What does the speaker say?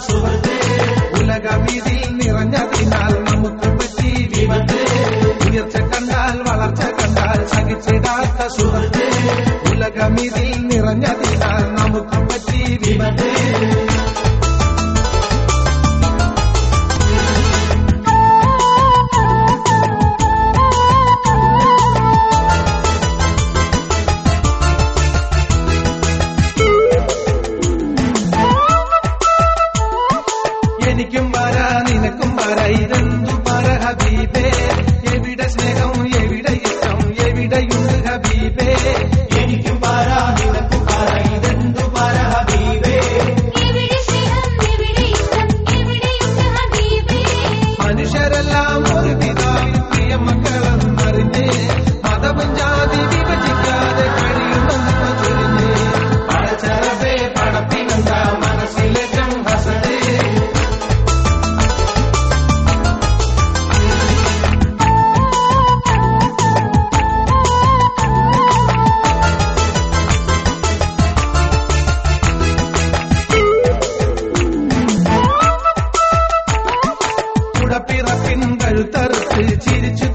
സുഹൃത്ത് ഉലകമീതിൽ നിറഞ്ഞതിനാൽ നമുക്ക് പറ്റി വിപത്ത് ഉയർച്ച കണ്ടാൽ വളർച്ച കണ്ടാൽ സഹിച്ചിടാത്ത സുഹൃത്ത് ഉലകമീതിൽ നിറഞ്ഞതിനാൽ നമുക്ക് പറ്റി വിപത്ത് എനിക്കും വരാ നിനക്കും വരാ ഇതെന്തു പറ ഹബീബേ എവിടെ സ്നേഹം എവിടെ ഇഷ്ടം എവിടെയുണ്ട് ഹബീബേ എനിക്കും വരാ നിനക്കും വരാ ഇതെന്തു പറ ഹബീബേ മനുഷ്യരെല്ലാം ഒരു പിതാവിൽ പ്രിയ മക്കളെന്നറിഞ്ഞ് മതവും ജാതി വിഭജിക്കാതെ കഴിയുമെന്ന് ചൊരിഞ്ഞ് പടച്ചറബേ പടപ്പിനെന്താ മനസ്സിലേറ്റം ഹസദേ പിറപ്പിൻ കഴുത്തറുത്ത് ചിരിച്ചു